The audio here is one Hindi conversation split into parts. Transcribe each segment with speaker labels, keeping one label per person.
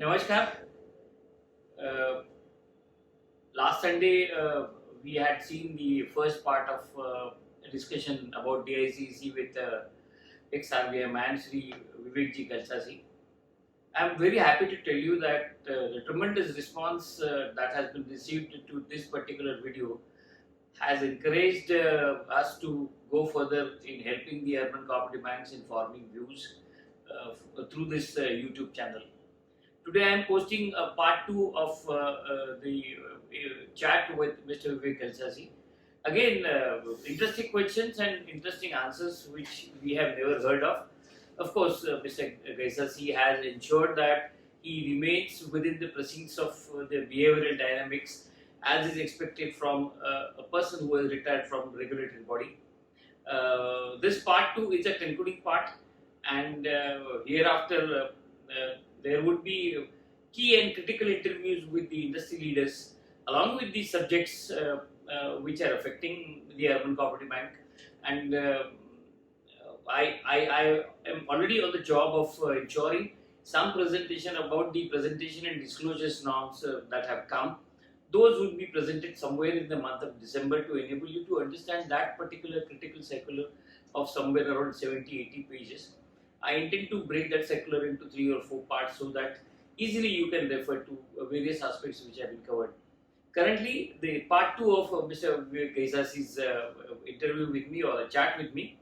Speaker 1: Namaskar. Uh, Last Sunday, we had seen the first part of a discussion about DICC with ex-RBI man Sri Vivekji Kalsasi. I'm very happy to tell you that the tremendous response that has been received to this particular video has encouraged us to go further in helping the urban cooperative banks in forming views through this YouTube channel. Today I am posting a part 2 of the chat with Mr. Vivek Kalsasi. Again, interesting questions and interesting answers which we have never heard of. Of course, Mr. Kalsasi has ensured that he remains within the precincts of the behavioral dynamics as is expected from a person who has retired from regulated body. This part 2 is a concluding part, and hereafter there would be key and critical interviews with the industry leaders along with the subjects which are affecting the urban cooperative bank. And I am already on the job of ensuring some presentation about the presentation and disclosures norms that have come. Those would be presented somewhere in the month of December to enable you to understand that particular critical circular of somewhere around 70-80 pages. I intend to break that circular into 3 or 4 parts so that easily you can refer to various aspects which have been covered. Currently, the part 2 of Mr. Vivek Kalsasi's interview with me or a chat with me.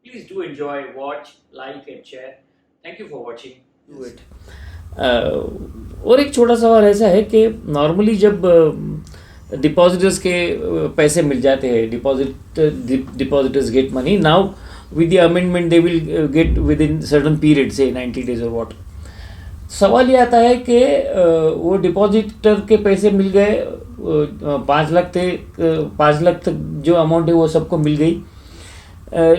Speaker 1: Please do enjoy, watch, like and share. Thank you for watching. Do it.
Speaker 2: और एक छोटा सवाल ऐसा है कि नॉर्मली जब डिपॉजिटर्स के पैसे मिल जाते हैं, depositors get money now with the amendment they will get with in certain period से 90 days और व्हाट. सवाल ये आता है कि वो डिपॉजिटर के पैसे मिल गए, 5 लाख थे, 5 लाख तक जो अमाउंट है वो सबको मिल गई,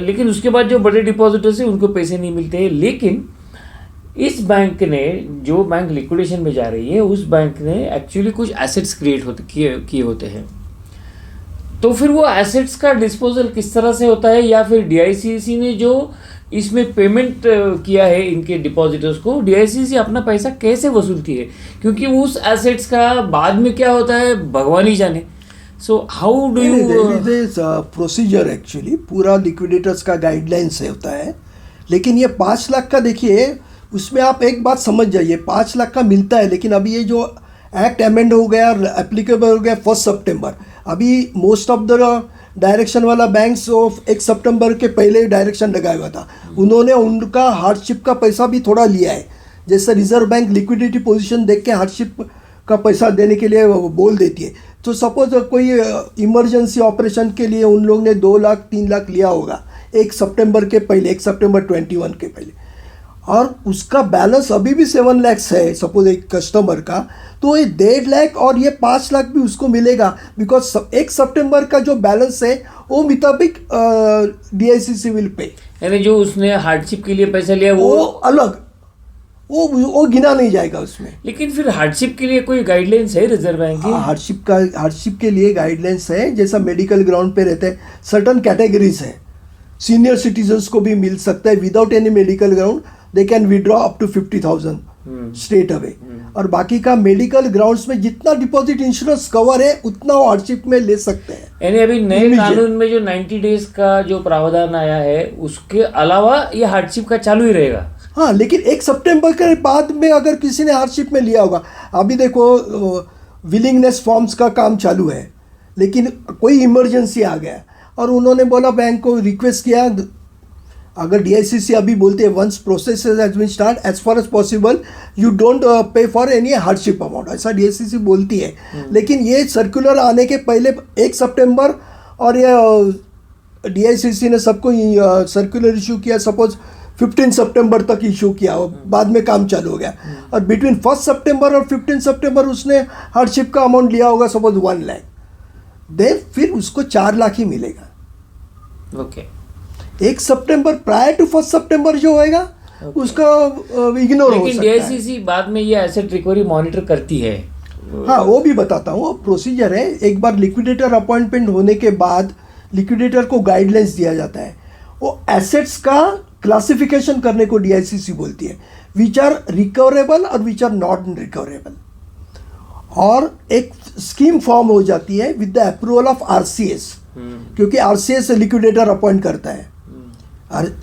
Speaker 2: लेकिन उसके बाद जो बड़े डिपॉजिटर्स हैं उनको पैसे नहीं मिलते. लेकिन इस बैंक ने, जो बैंक लिक्विडेशन में जा रही है, उस बैंक ने एक्चुअली कुछ एसेट्स क्रिएट किए होते हैं. तो फिर वो एसेट्स का डिस्पोजल किस तरह से होता है, या फिर डीआईसीसी ने जो इसमें पेमेंट किया है इनके डिपॉजिटर्स को, डीआईसीसी अपना पैसा कैसे वसूलती है, क्योंकि उस एसेट्स का बाद में क्या होता है भगवान ही जाने. So how do you
Speaker 3: procedure actually पूरा लिक्विडेटर्स का गाइडलाइंस होता है. लेकिन ये 5 लाख का देखिए, उसमें आप एक बात समझ जाइए, 5 लाख का मिलता है, लेकिन अभी ये जो एक्ट अमेंड हो गया, एप्लीकेबल हो गया 1 सितंबर. अभी मोस्ट ऑफ द डायरेक्शन वाला बैंक्स 1 सितंबर के पहले डायरेक्शन लगाया हुआ था. उन्होंने उनका हार्डशिप का पैसा भी थोड़ा लिया है. जैसे रिजर्व बैंक लिक्विडिटी पोजीशन देख के हार्डशिप का पैसा देने के लिए बोल देती है. तो सपोज कोई इमरजेंसी ऑपरेशन के लिए उन लोग ने 2 लाख 3 लाख लिया होगा 1 सितंबर के पहले, 1 सितंबर 21 के पहले, और उसका बैलेंस अभी भी 7 लाख है सपोज एक कस्टमर का, तो ये 1.5 लाख और ये 5 लाख भी उसको मिलेगा, बिकॉज 1 सितंबर का जो बैलेंस है वो मुताबिक डीआईसीसी विल पे.
Speaker 2: यानी जो उसने हार्डशिप के लिए पैसा लिया वो
Speaker 3: अलग, वो गिना नहीं जाएगा उसमें.
Speaker 2: लेकिन फिर हार्डशिप के लिए कोई गाइडलाइंस है रिजर्व बैंक की?
Speaker 3: हार्डशिप के लिए गाइडलाइंस है. जैसा मेडिकल ग्राउंड पे रहते हैं, सर्टन कैटेगरीज है. सीनियर सिटीजन्स को भी मिल सकता है without any medical ground, they can withdraw up to 50,000 straight away. और बाकी का मेडिकल ग्राउंड्स में जितना डिपॉजिट इंश्योरेंस कवर है उतना वो हार्डशिप में ले सकते हैं.
Speaker 2: यानी अभी नए कानून में जो 90 days का जो प्रावधान आया है उसके अलावा ये हार्डशिप का चालू ही रहेगा.
Speaker 3: हाँ, लेकिन 1 सितंबर के बाद में अगर किसी ने हार्डशिप में लिया होगा, अभी देखो विलिंगनेस फॉर्म्स का काम चालू है, लेकिन कोई इमरजेंसी आ गया और उन्होंने बोला, बैंक को रिक्वेस्ट किया, अगर डीआईसीसी अभी बोलते हैं once process has been start as far as possible you don't pay for any hardship amount, ऐसा डीआईसीसी बोलती है. लेकिन ये सर्कुलर आने के पहले 1 सितंबर और ये डीआईसीसी ने सबको सर्कुलर इशू किया, सपोज 15 सितंबर तक इशू किया, बाद में काम चालू हो गया. और बिटवीन 1 सितंबर और 15 सितंबर उसने हार्डशिप का अमाउंट लिया होगा सपोज 1 लाख, दे फिर उसको 4 लाख ही मिलेगा.
Speaker 2: ओके.
Speaker 3: 1 सितंबर प्रायर टू 1 सितंबर जो होएगा उसका इग्नोर हो सकता है.
Speaker 2: लेकिन डीआईसीसी बाद में ये एसेट रिकवरी मॉनिटर करती है.
Speaker 3: हाँ, वो भी बताता हूँ, प्रोसीजर है. एक बार लिक्विडेटर अपॉइंटमेंट होने के बाद लिक्विडेटर को गाइडलाइंस दिया जाता है. वो एसेट्स का क्लासिफिकेशन करने को DICC बोलती है, विच आर रिकवरेबल और विच आर नॉट रिकवरेबल। और एक स्कीम फॉर्म हो जाती है with the approval of RCS, क्योंकि RCS लिक्विडेटर अपॉइंट करता है,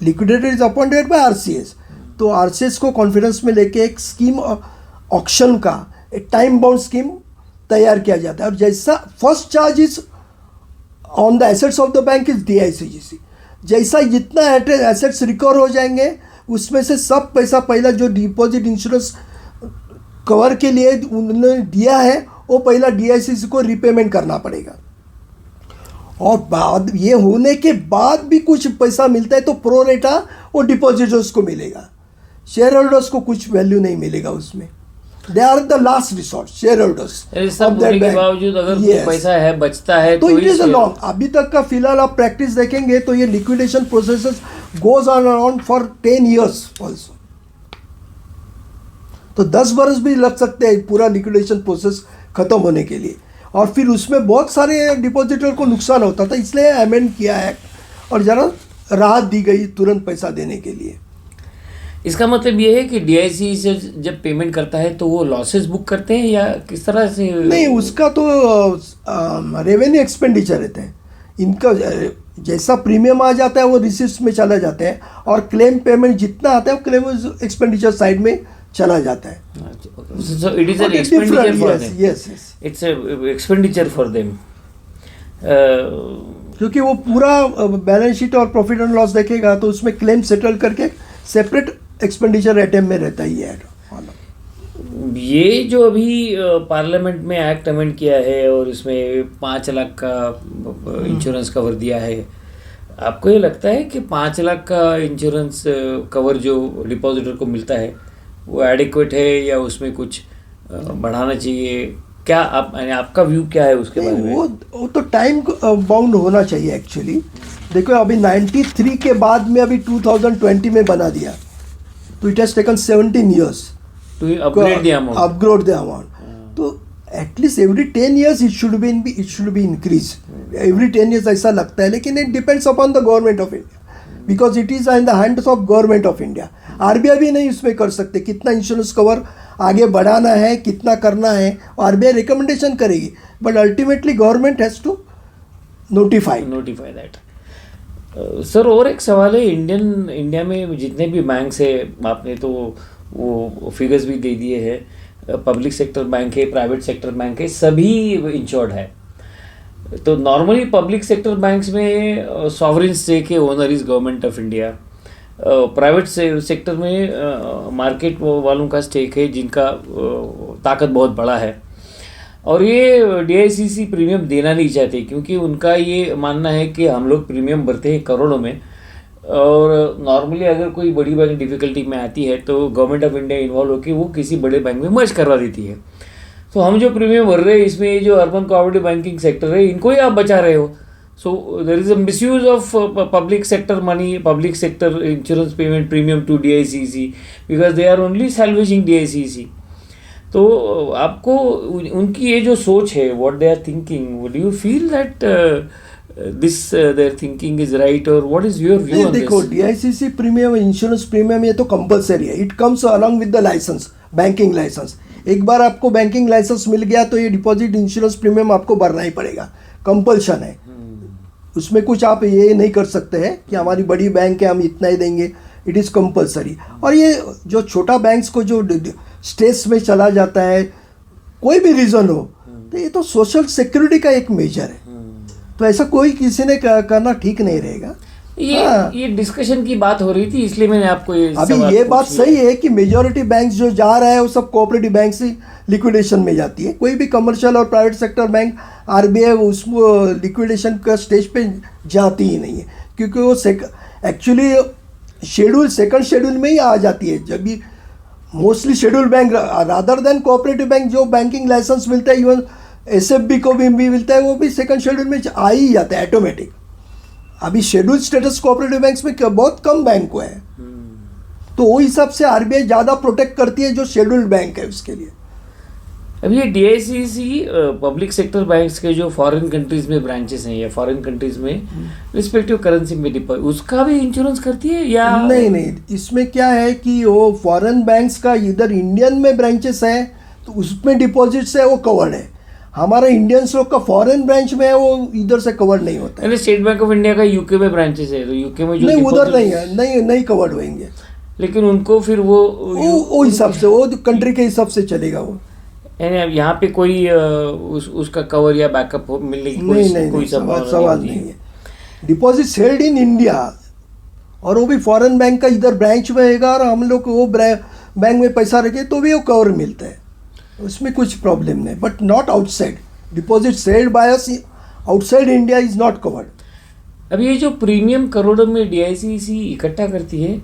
Speaker 3: liquidator is appointed by RCS। तो RCS को कॉन्फिडेंस में लेके एक स्कीम ऑक्शन का एक टाइम बाउंड स्कीम तैयार किया जाता है। और जैसा first charge is on the assets of the bank is DICGC। जैसा जितना एसेट्स रिकवर हो जाएंगे उसमें से सब पैसा पहला जो डिपॉजिट इंश्योरेंस कवर के लिए उन्होंने दिया है वो पहला DICC को रिपेमेंट करना पड़ेगा। और बाद ये होने के बाद भी कुछ पैसा मिलता है तो प्रो रेटा वो डिपॉजिटर्स को मिलेगा, शेयर होल्डर्स को कुछ वैल्यू नहीं मिलेगा उसमें। They are the last resort shareholders.
Speaker 2: सब होने के बावजूद अगर कुछ पैसा है बचता है
Speaker 3: तो इट इज अ लॉन्ग, अभी तक का फिलहाल आप प्रैक्टिस देखेंगे तो ये liquidation processes goes on around for 10 years also. तो 10 बरस भी लग सकते हैं पूरा लिक्विडेशन प्रोसेस खत्म होने के लिए। और फिर उसमें बहुत सारे डिपॉजिटर को नुकसान होता था, इसलिए अमेंड किया है और ज़रा राहत दी गई तुरंत पैसा देने के लिए।
Speaker 2: इसका मतलब ये है कि DICC से जब पेमेंट करता है तो वो लॉसेस बुक करते हैं या किस तरह से?
Speaker 3: नहीं, उसका तो रेवेन्यू एक्सपेंडिचर रहते हैं इनका। जैसा प्रीमियम आ जाता है वो रिसिप्ट में चला जाता है और क्लेम पेमेंट जितना आता है वो क्लेम एक्सपेंडिचर साइड में चला जाता है।
Speaker 2: So it is an expenditure for them.
Speaker 3: Yes.
Speaker 2: It's a expenditure for them.
Speaker 3: क्योंकि वो पूरा बैलेंस शीट और प्रॉफिट एंड लॉस देखेगा तो उसमें क्लेम सेटल करके सेपरेट एक्सपेंडिचर आइटम में रहता ही है।
Speaker 2: ये जो अभी पार्लियामेंट में एक्ट अमेंड किया है और इसमें 5 लाख का इंश्योरेंस कवर दिया है, आपको ये लगता है कि 5 लाख का इंश्योरेंस कवर जो डिपॉजिटर को मिलता है वो एडिक्वेट है या उसमें कुछ बढ़ाना चाहिए? क्या आपका व्यू क्या है उसके बारे में?
Speaker 3: वो तो टाइम बाउंड होना चाहिए एक्चुअली। देखो अभी 93 के बाद में अभी 2020 में बना दिया तो it has taken 17 years
Speaker 2: to upgrade the amount.
Speaker 3: तो at least every 10 years it should be increase. Every 10 years ऐसा लगता है, लेकिन it depends upon the government of India because it is in the hands of government of India. RBI भी नहीं उसमें कर सकते कितना इंश्योरेंस कवर आगे बढ़ाना है, कितना करना है। RBI रिकमेंडेशन करेगी but ultimately government has to notify
Speaker 2: that. Sir और एक सवाल है, इंडिया में जितने भी बैंक्स है, आपने तो वो फिगर्स भी दे दिए हैं, पब्लिक सेक्टर बैंक है, प्राइवेट सेक्टर बैंक है, सभी इंश्योर्ड है। तो नॉर्मली पब्लिक सेक्टर बैंक्स में सॉवरेन स्टेक है, owner is government of India. Private sector में मार्केट वालों का स्टेक है जिनका ताकत बहुत बड़ा है और ये DICC प्रीमियम देना नहीं चाहते क्योंकि उनका ये मानना है कि हम लोग प्रीमियम भरते हैं करोड़ों में और नॉर्मली अगर कोई बड़ी बैंक डिफ़िकल्टी में आती है तो गवर्नमेंट ऑफ इंडिया इन्वॉल्व होकर वो किसी बड़े बैंक में मर्ज करवा देती है। तो हम जो प्रीमियम भर रहे हैं इसमें ये जो अर्बन कोऑपरेटिव बैंकिंग सेक्टर है इनको ही आप बचा रहे हो। So there is a misuse of public sector money, public sector insurance payment premium to DICC because they are only salvaging DICC. तो आपको उनकी ये जो सोच है, what they are thinking, do you feel that this their thinking is right or what is your view on this?
Speaker 3: देखो DICC प्रीमियम, इंश्योरेंस प्रीमियम ये तो कंपलसरी है। It comes along with the licence, banking licence. एक बार आपको बैंकिंग लाइसेंस मिल गया तो ये डिपॉजिट इंश्योरेंस प्रीमियम आपको भरना ही पड़ेगा, कंपल्शन है। उसमें कुछ आप ये नहीं कर सकते हैं कि हमारी बड़ी बैंक है हम इतना ही देंगे, इट इज़ कंपलसरी। और ये जो छोटा बैंक्स को जो स्ट्रेस में चला जाता है कोई भी रीज़न हो तो ये तो सोशल सिक्योरिटी का एक मेजर है, तो ऐसा कोई किसी ने करना ठीक नहीं रहेगा।
Speaker 2: ये डिस्कशन की बात हो रही थी इसलिए मैंने आपको
Speaker 3: ये बात सही है कि मेजॉरिटी बैंक्स जो जा रहा है वो सब कोऑपरेटिव बैंक से लिक्विडेशन में जाती है। कोई भी कमर्शियल और प्राइवेट सेक्टर बैंक RBI उसको लिक्विडेशन का स्टेज पे जाती ही नहीं है क्योंकि वो एक्चुअली सेकंड शेड्यूल में ही आ जाती है। जब भी mostly schedule bank rather than cooperative bank जो बैंकिंग लाइसेंस मिलता है, इवन SFB को भी मिलता है, वो भी सेकंड शेड्यूल में आ ही जाता है ऑटोमेटिक। अभी शेड्यूल स्टेटस कोऑपरेटिव बैंक्स में बहुत कम बैंक को है, तो वो हिसाब से RBI ज़्यादा प्रोटेक्ट करती है जो शेड्यूल्ड बैंक है उसके लिए।
Speaker 2: अभी ये DICC पब्लिक सेक्टर बैंक्स के जो फॉरेन कंट्रीज में ब्रांचेस हैं या फॉरेन कंट्रीज में रिस्पेक्टिव करेंसी में डिपॉजिट, उसका भी इंश्योरेंस करती है या
Speaker 3: नहीं, इसमें क्या है कि वो फॉरेन बैंक्स का इधर इंडियन में ब्रांचेस है तो उसमें डिपॉजिट्स है वो कवर्ड है। हमारा इंडियंस लोग का फॉरेन ब्रांच में है वो इधर से कवर नहीं होता है।
Speaker 2: यानी स्टेट बैंक ऑफ इंडिया का यूके में ब्रांचेस है, तो यूके में जो
Speaker 3: नहीं उधर
Speaker 2: deposits-
Speaker 3: नहीं है, नहीं कवर्ड होंगे।
Speaker 2: लेकिन उनको फिर वो
Speaker 3: हिसाब से वो कंट्री के हिसाब से चलेगा वो।
Speaker 2: यानी अब यहाँ पे कोई उसका कवर या बैकअप मिलने की
Speaker 3: नहीं
Speaker 2: कोई
Speaker 3: सवाल नहीं है। डिपॉजिट हेल्ड इन इंडिया और वो भी फॉरेन बैंक का इधर ब्रांच में रहेगा और हम लोग वो बैंक में पैसा रखे तो भी वो कवर मिलता है, उसमें कुछ प्रॉब्लम नहीं। But not outside, deposit held by us outside India is not covered.
Speaker 2: अब ये जो प्रीमियम करोड़ों में DICC इकट्ठा करती है,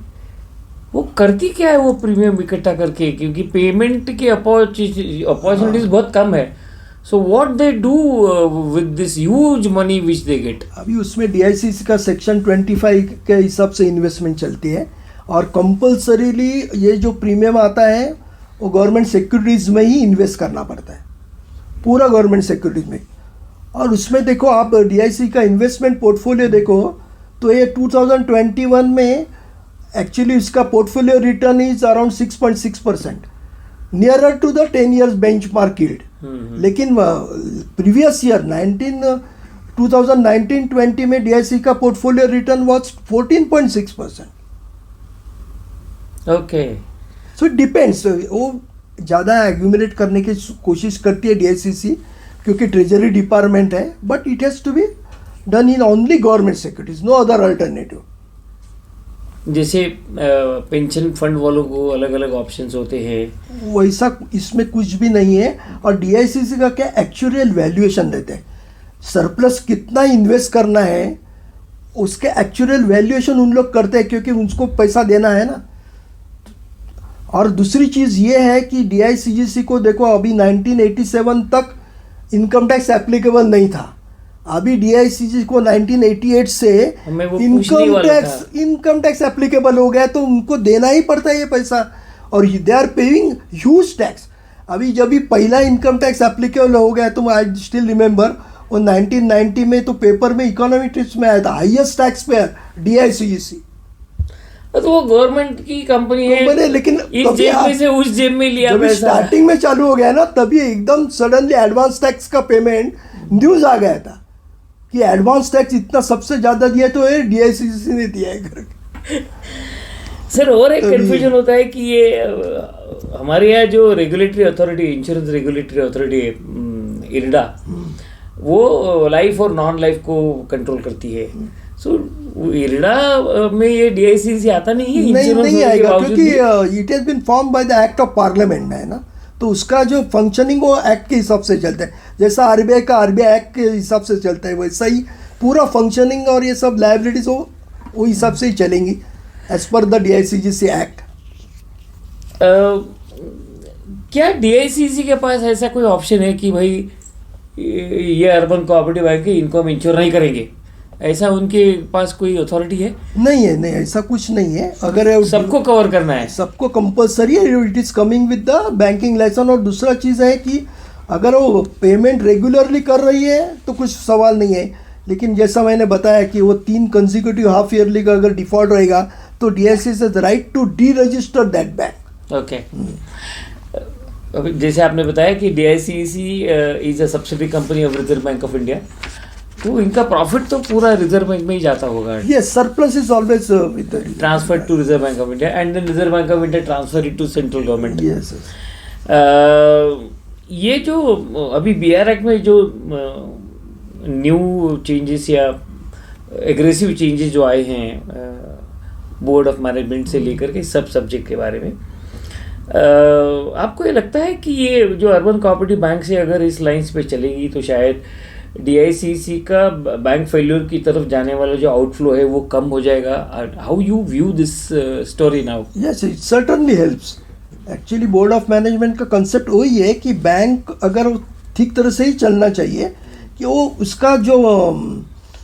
Speaker 2: वो करती क्या है वो प्रीमियम इकट्ठा करके? क्योंकि पेमेंट की अपॉर्चुनिटीज बहुत कम है। So what they do with this huge money which they get?
Speaker 3: अभी उसमें DICC का सेक्शन 25 के हिसाब से इन्वेस्टमेंट चलती है और कंपल्सरीली ये जो प्रीमियम आता है वो गवर्नमेंट सिक्योरिटीज़ में ही इन्वेस्ट करना पड़ता है, पूरा गवर्नमेंट सिक्योरिटीज़ में। और उसमें देखो आप DICC का इन्वेस्टमेंट पोर्टफोलियो देखो तो ये 2021 में एक्चुअली इसका portfolio return is around 6.6%, nearer to the 10 years benchmark yield. लेकिन प्रीवियस ईयर 2019-20 में DICC का portfolio return was 14.6%।
Speaker 2: Okay,
Speaker 3: so it depends, वो ज़्यादा एक्यूमुलेट करने की कोशिश करती है DICC क्योंकि ट्रेजरी डिपार्टमेंट है, but it has to be done in only government securities, no other alternative.
Speaker 2: जैसे पेंशन फंड वालों को अलग अलग ऑप्शंस होते हैं,
Speaker 3: वैसा इसमें कुछ भी नहीं है। और DICC का क्या एक्चुअल वैल्यूएशन देते हैं, सरप्लस कितना इन्वेस्ट करना है उसके एक्चुअल वैल्यूएशन उन लोग करते हैं क्योंकि उनको पैसा देना है ना। और दूसरी चीज़ ये है कि DICC को देखो अभी 1987 तक इनकम टैक्स एप्लीकेबल नहीं था, अभी DICC को 1988 से
Speaker 2: हमें वो पूछने ही वाला था।
Speaker 3: इनकम टैक्स एप्लीकेबल हो गया तो उनको देना ही पड़ता है ये पैसा, और they are paying huge tax. अभी जब भी पहला इनकम टैक्स एप्लीकेबल हो गया तो आई स्टिल रिमेंबर वो 1990 में तो पेपर में इकोनॉमिक टिप्स में आया था हाईएस्ट टैक्स पेयर DICC।
Speaker 2: तो वो गवर्नमेंट की कंपनी है,
Speaker 3: लेकिन
Speaker 2: इस जेब में से उस जेब में लिया
Speaker 3: जब
Speaker 2: पैसा।
Speaker 3: स्टार्टिंग में चालू हो गया ना तभी एकदम सडनली एडवांस टैक्स का पेमेंट न्यूज आ गया था कि एडवांस टैक्स इतना सबसे ज्यादा दिया तो ये DICC ने दिया है करके।
Speaker 2: सर और एक कंफ्यूजन होता है कि ये हमारे यहाँ जो regulatory authority, insurance regulatory authority IRDA, वो लाइफ और नॉन लाइफ को कंट्रोल करती है। सो IRDA में ये DICC आता नहीं है?
Speaker 3: नहीं आएगा क्योंकि it has been form by the act of parliament है ना, तो उसका जो फंक्शनिंग वो एक्ट के हिसाब से चलता है। जैसा RBI का RBI एक्ट के हिसाब से चलता है वैसा ही पूरा फंक्शनिंग और ये सब लाइबिलिटीज वो हिसाब से ही चलेंगी as per the DICC act.
Speaker 2: क्या DICC के पास ऐसा कोई ऑप्शन है कि भाई ये अर्बन कोऑपरेटिव बैंक है, इनको हम इंश्योर नहीं करेंगे, ऐसा उनके पास कोई अथॉरिटी है?
Speaker 3: नहीं है, नहीं ऐसा कुछ नहीं है। अगर
Speaker 2: सबको कवर करना है,
Speaker 3: सबको कंपलसरी है, it is coming with the banking licence. और दूसरा चीज़ है कि अगर वो पेमेंट रेगुलरली कर रही है तो कुछ सवाल नहीं है, लेकिन जैसा मैंने बताया कि वो 3 कंसेक्यूटिव हाफ ईयरली का अगर डिफॉल्ट रहेगा तो DICC has right to deregister that bank.
Speaker 2: Okay. जैसे आपने बताया कि DICC is a subsidy company of Reserve bank of India, तो इनका प्रॉफिट तो पूरा रिजर्व बैंक में ही जाता होगा।
Speaker 3: Yes, surplus is always with
Speaker 2: transfer to reserve bank of India and then reserve bank of India transfer it to central government.
Speaker 3: Yes.
Speaker 2: ये जो अभी BR एक्ट में जो न्यू चेंजेस या एग्रेसिव चेंजेस जो आए हैं बोर्ड ऑफ मैनेजमेंट से लेकर के सब सब्जेक्ट के बारे में, आपको ये लगता है कि ये जो अर्बन कोऑपरेटिव बैंक से अगर इस लाइन्स पे चलेगी तो शायद DICC का बैंक फेल्यूर की तरफ जाने वाला जो आउटफ्लो है वो कम हो जाएगा? How you view this story now?
Speaker 3: Yes, it certainly helps. Actually board of management का कंसेप्ट वही है कि बैंक अगर ठीक तरह से ही चलना चाहिए कि वो उसका जो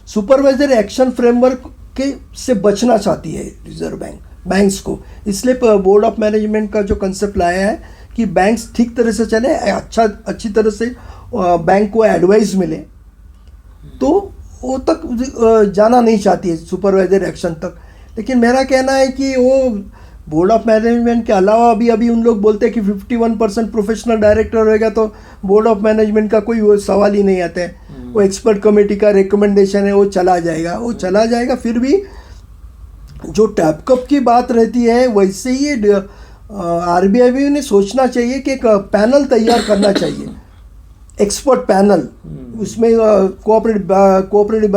Speaker 3: सुपरवाइजर एक्शन फ्रेमवर्क के से बचना चाहती है रिजर्व बैंक बैंक्स को, इसलिए बोर्ड ऑफ मैनेजमेंट का जो कंसेप्ट लाया है कि बैंक्स ठीक तरह से चले, अच्छी तरह से बैंक को एडवाइस मिले, तो वो तक जाना नहीं चाहती है सुपरवाइजर एक्शन तक। लेकिन मेरा कहना है कि वो बोर्ड ऑफ मैनेजमेंट के अलावा अभी उन लोग बोलते हैं कि 51% प्रोफेशनल डायरेक्टर रहेगा तो बोर्ड ऑफ मैनेजमेंट का कोई वो सवाल ही नहीं आता है। वो एक्सपर्ट कमेटी का रिकमेंडेशन है, वो चला जाएगा। फिर भी जो टैपकअप की बात रहती है वैसे ही आरबीआई भी ने सोचना चाहिए कि एक पैनल तैयार करना चाहिए, एक्सपर्ट पैनल। उसमें कोऑपरेटिव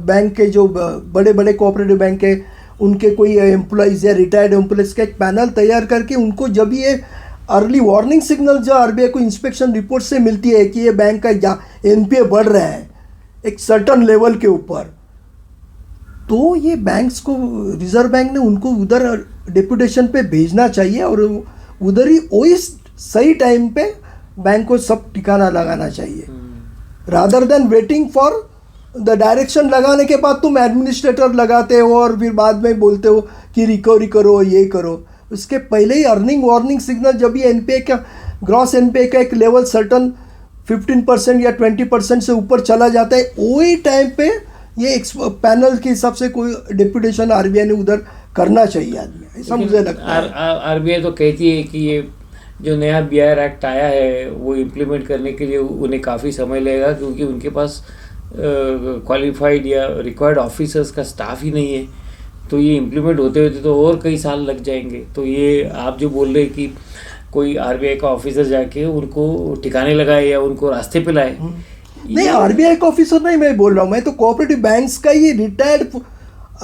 Speaker 3: बैंक के जो बड़े बड़े कोऑपरेटिव बैंक के उनके कोई एम्प्लॉइज़ या रिटायर्ड एम्प्लॉइज़ का एक पैनल तैयार करके उनको जब ये अर्ली वार्निंग सिग्नल जो आरबीआई को इंस्पेक्शन रिपोर्ट से मिलती है कि ये बैंक का एनपीए बढ़ रहा है एक सर्टन लेवल के ऊपर, तो ये बैंक्स को रिजर्व बैंक ने उनको उधर डेपुटेशन पे भेजना चाहिए और उधर ही वही सही टाइम पे बैंक को सब ठिकाना लगाना चाहिए, rather than waiting for the direction लगाने के बाद तुम एडमिनिस्ट्रेटर लगाते हो और फिर बाद में बोलते हो कि रिकवरी करो, ये करो। उसके पहले ही अर्निंग वार्निंग सिग्नल जब ये एनपीए का ग्रॉस एनपीए का एक लेवल सर्टन 15% या 20% से ऊपर चला जाता है, वही टाइम पे ये पैनल के हिसाब से कोई डेपुटेशन आरबीआई ने उधर करना चाहिए आदमी, ऐसा मुझे लगता है।
Speaker 2: आरबीआई तो कहती है कि ये जो नया बीआर एक्ट आया है वो इम्प्लीमेंट करने के लिए उन्हें काफ़ी समय लगेगा, क्योंकि उनके पास क्वालिफाइड या रिक्वायर्ड ऑफिसर्स का स्टाफ ही नहीं है। तो ये इम्प्लीमेंट होते होते तो और कई साल लग जाएंगे। तो ये आप जो बोल रहे हैं कि कोई आरबीआई का ऑफिसर जाके उनको ठिकाने लगाए या उनको रास्ते पे लाए,
Speaker 3: नहीं आरबीआई का ऑफिसर नहीं मैं बोल रहा हूँ, मैं तो कोऑपरेटिव बैंक्स का ही रिटायर्ड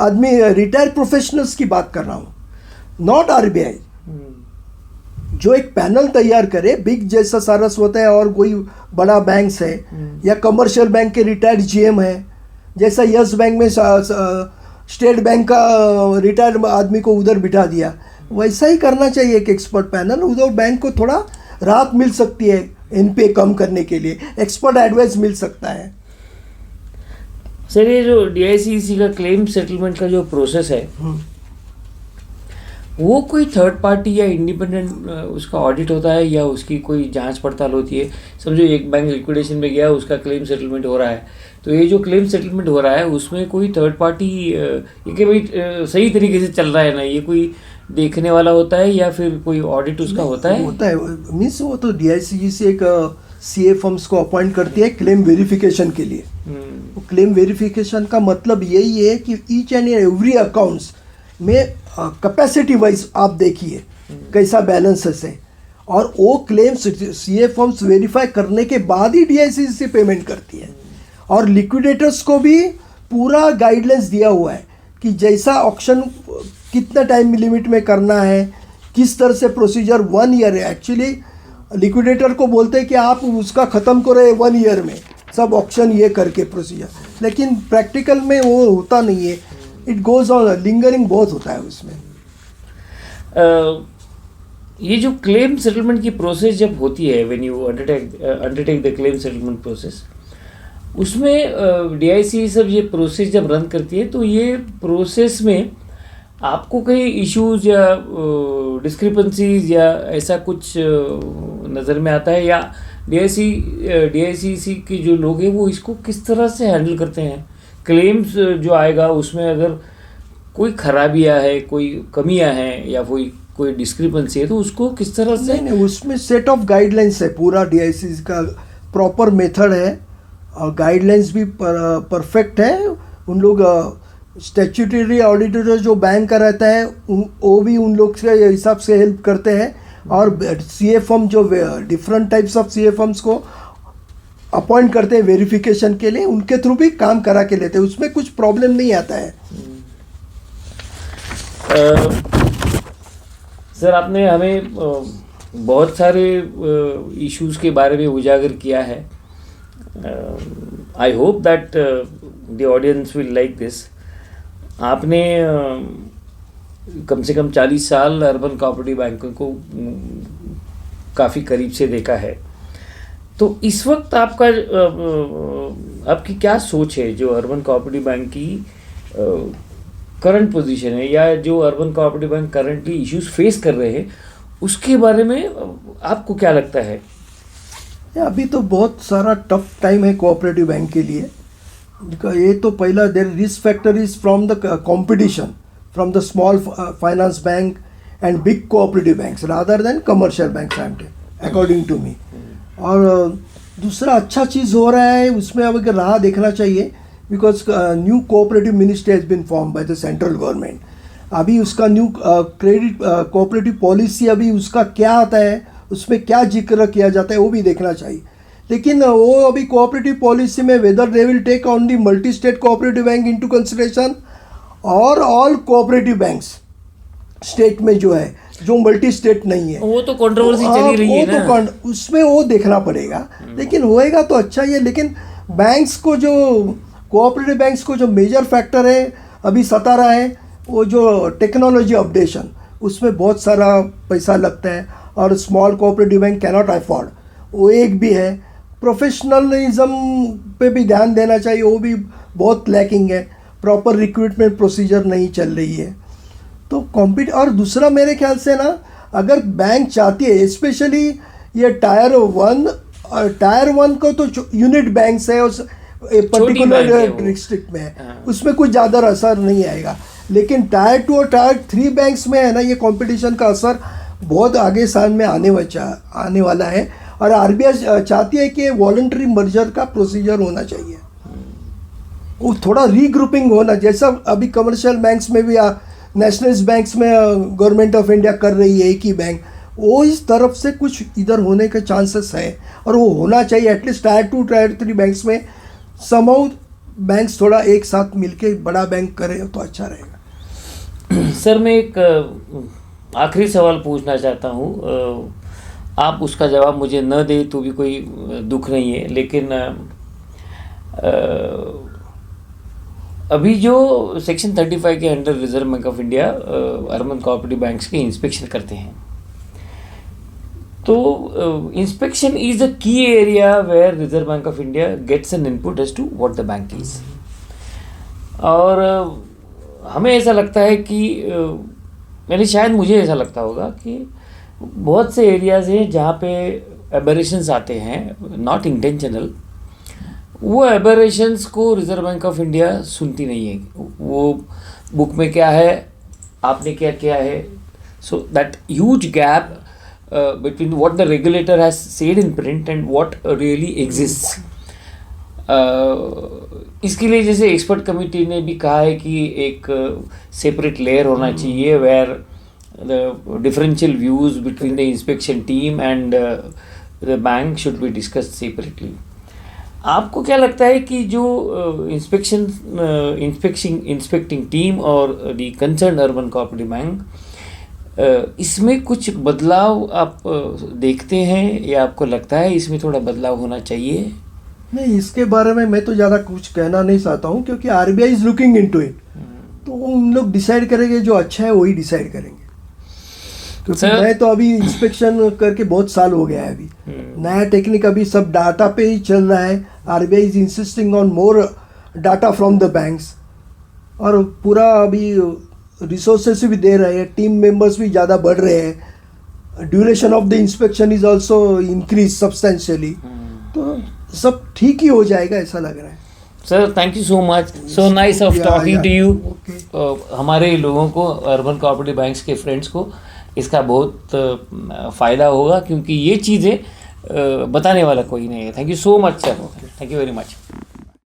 Speaker 3: आदमी, रिटायर्ड प्रोफेशनल्स की बात कर रहा हूँ, नॉट आरबीआई। जो एक पैनल तैयार करे, बिग जैसा सारस होता है और कोई बड़ा बैंक्स है या कमर्शियल बैंक के रिटायर्ड जीएम है, जैसा यस बैंक में स्टेट बैंक का रिटायर्ड आदमी को उधर बिठा दिया, वैसा ही करना चाहिए एक एक्सपर्ट पैनल। उधर बैंक को थोड़ा राहत मिल सकती है एनपीए कम करने के लिए, एक्सपर्ट एडवाइस मिल सकता है।
Speaker 2: सर ये जो डीआईसीसी का क्लेम सेटलमेंट का जो प्रोसेस है वो कोई थर्ड पार्टी या इंडिपेंडेंट उसका ऑडिट होता है या उसकी कोई जांच पड़ताल होती है? समझो एक बैंक लिक्विडेशन में गया, उसका क्लेम सेटलमेंट हो रहा है, तो ये जो क्लेम सेटलमेंट हो रहा है उसमें कोई थर्ड पार्टी ये कि भाई सही तरीके से चल रहा है ना, ये कोई देखने वाला होता है या फिर कोई ऑडिट उसका होता है?
Speaker 3: मीन्स वो तो डीआईसीसी एक सीए फर्म्स को अपॉइंट करती है क्लेम वेरिफिकेशन के लिए। क्लेम वेरिफिकेशन का मतलब यही है कि ईच एंड एवरी अकाउंट्स में कैपेसिटी वाइज आप देखिए कैसा बैलेंस है, और वो क्लेम सीए फर्म्स वेरीफाई करने के बाद ही डीआईसीसी पेमेंट करती है। और लिक्विडेटर्स को भी पूरा गाइडलाइंस दिया हुआ है कि जैसा ऑक्शन कितना टाइम लिमिट में करना है, किस तरह से प्रोसीजर 1 ईयर है। एक्चुअली लिक्विडेटर को बोलते हैं कि आप उसका ख़त्म करें 1 ईयर में सब ऑक्शन ये करके प्रोसीजर, लेकिन प्रैक्टिकल में वो होता नहीं है, इट गोज ऑन, लिंगरिंग बहुत होता है उसमें।
Speaker 2: ये जो क्लेम सेटलमेंट की प्रोसेस जब होती है, when you undertake the claim settlement process, उसमें डीआईसी सब ये प्रोसेस जब रन करती है तो ये प्रोसेस में आपको कई इश्यूज या डिस्क्रिपेंसीज या ऐसा कुछ नज़र में आता है, या डीआईसीसी के जो लोग हैं वो इसको किस तरह से हैंडल करते हैं? क्लेम्स जो आएगा उसमें अगर कोई खराबियाँ है, कोई कमियाँ हैं या कोई डिस्क्रिपेंसी है तो उसको किस तरह से?
Speaker 3: नहीं, उसमें सेट ऑफ गाइडलाइंस है, पूरा डीआईसीसी का प्रॉपर मेथड है और गाइडलाइंस भी परफेक्ट है। उन लोग स्टैट्यूटरी ऑडिटर जो बैंक का रहता है वो भी उन लोग के हिसाब से हेल्प करते हैं, और सीए फर्म जो different types of CA firms को अपॉइंट करते हैं वेरिफिकेशन के लिए, उनके थ्रू भी काम करा के लेते हैं, उसमें कुछ प्रॉब्लम नहीं आता है।
Speaker 2: सर आपने हमें बहुत सारे इश्यूज के बारे में उजागर किया है। I hope that the audience will like this. आपने कम से कम 40 साल अर्बन कोऑपरेटिव बैंकों को काफ़ी करीब से देखा है, तो इस वक्त आपकी क्या सोच है जो अर्बन कोऑपरेटिव बैंक की करंट पोजीशन है, या जो urban cooperative bank currently issues face कर रहे हैं उसके बारे में आपको क्या लगता है?
Speaker 3: अभी तो बहुत सारा टफ टाइम है कोऑपरेटिव बैंक के लिए। ये तो पहला their risk factor is from the competition from the small finance bank and big cooperative banks rather than commercial banks, according to me. और दूसरा अच्छा चीज़ हो रहा है उसमें, अब अगर राह देखना चाहिए, because new cooperative ministry has been form by the central government. अभी उसका न्यू क्रेडिट कोऑपरेटिव पॉलिसी, अभी उसका क्या आता है, उसमें क्या जिक्र किया जाता है, वो भी देखना चाहिए। लेकिन वो अभी कोऑपरेटिव पॉलिसी में whether they will take on the multi state cooperative bank into consideration और ऑल कोऑपरेटिव बैंक्स स्टेट में जो है, जो मल्टी स्टेट नहीं है,
Speaker 2: वो तो कंट्रोवर्सी चली रही है ना,
Speaker 3: तो उसमें वो देखना पड़ेगा। लेकिन होएगा तो अच्छा ही है। लेकिन बैंक्स को जो कोऑपरेटिव बैंक्स को जो मेजर फैक्टर है अभी सता रहा है, वो जो टेक्नोलॉजी अपडेशन, उसमें बहुत सारा पैसा लगता है और small cooperative bank cannot afford, वो एक भी है। प्रोफेशनलिज्म पे भी ध्यान देना चाहिए, वो भी बहुत लैकिंग है। प्रॉपर रिक्रूटमेंट प्रोसीजर नहीं चल रही है तो और दूसरा मेरे ख्याल से ना, अगर बैंक चाहती है, स्पेशली ये टायर वन को तो यूनिट बैंक्स है उस पर्टिकुलर डिस्ट्रिक्ट में है, उसमें कुछ ज़्यादा असर नहीं आएगा। लेकिन टायर 2 और टायर 3 बैंक्स में है ना, ये कंपटीशन का असर बहुत आगे साल में आने वाला है। और आरबीआई चाहती है कि वॉलंटरी मर्जर का प्रोसीजर होना चाहिए, वो थोड़ा रीग्रुपिंग होना, जैसा अभी कमर्शियल बैंक्स में भी नेशनलाइज्ड बैंक्स में गवर्नमेंट ऑफ इंडिया कर रही है एक ही बैंक, वो इस तरफ से कुछ इधर होने के चांसेस है और वो होना चाहिए। एटलीस्ट टायर 2 टायर 3 बैंक्स में समहाउ बैंक्स थोड़ा एक साथ मिलके बड़ा बैंक करे तो अच्छा रहेगा।
Speaker 2: सर, मैं एक आखिरी सवाल पूछना चाहता हूँ, आप उसका जवाब मुझे न दे तो भी कोई दुख नहीं है, लेकिन अभी जो सेक्शन 35 के under reserve bank of India urban cooperative banks के इंस्पेक्शन करते हैं, तो inspection is a key area where reserve bank of India gets an input as to what the bank is. और हमें ऐसा लगता है कि यानी शायद मुझे ऐसा लगता होगा कि बहुत से एरियाज हैं जहाँ पे एबरेशंस आते हैं, नॉट इंटेंशनल, वो एबरेशंस को रिजर्व बैंक ऑफ इंडिया सुनती नहीं है। वो बुक में क्या है, आपने क्या किया है, so that huge gap between what the regulator has said in print and what really exists. इसके लिए जैसे एक्सपर्ट कमिटी ने भी कहा है कि एक सेपरेट लेयर होना चाहिए where the differential views between the inspection team and the bank should be discussed separately. आपको क्या लगता है कि जो इंस्पेक्टिंग टीम और the concern urban cooperative bank, इसमें कुछ बदलाव आप देखते हैं या आपको लगता है इसमें थोड़ा बदलाव होना चाहिए?
Speaker 3: नहीं, इसके बारे में मैं तो ज़्यादा कुछ कहना नहीं चाहता हूँ, क्योंकि RBI is looking into it, तो उन लोग डिसाइड करेंगे, जो अच्छा है वही डिसाइड करेंगे। क्योंकि मैं तो अभी इंस्पेक्शन करके बहुत साल हो गया है, अभी नया टेक्निक अभी सब डाटा पे ही चल रहा है। RBI is insisting on more data from the banks, और पूरा अभी रिसोर्सेस भी दे रहे हैं, टीम मेंबर्स भी ज़्यादा बढ़ रहे हैं, duration of the inspection is also increase substantially, तो सब ठीक ही हो जाएगा ऐसा लग रहा है।
Speaker 2: Sir, thank you so much, so nice of talking to you. हमारे लोगों को, अर्बन कोऑपरेटिव बैंक्स के फ्रेंड्स को इसका बहुत फ़ायदा होगा, क्योंकि ये चीज़ें बताने वाला कोई नहीं है। Thank you so much sir, thank you very much.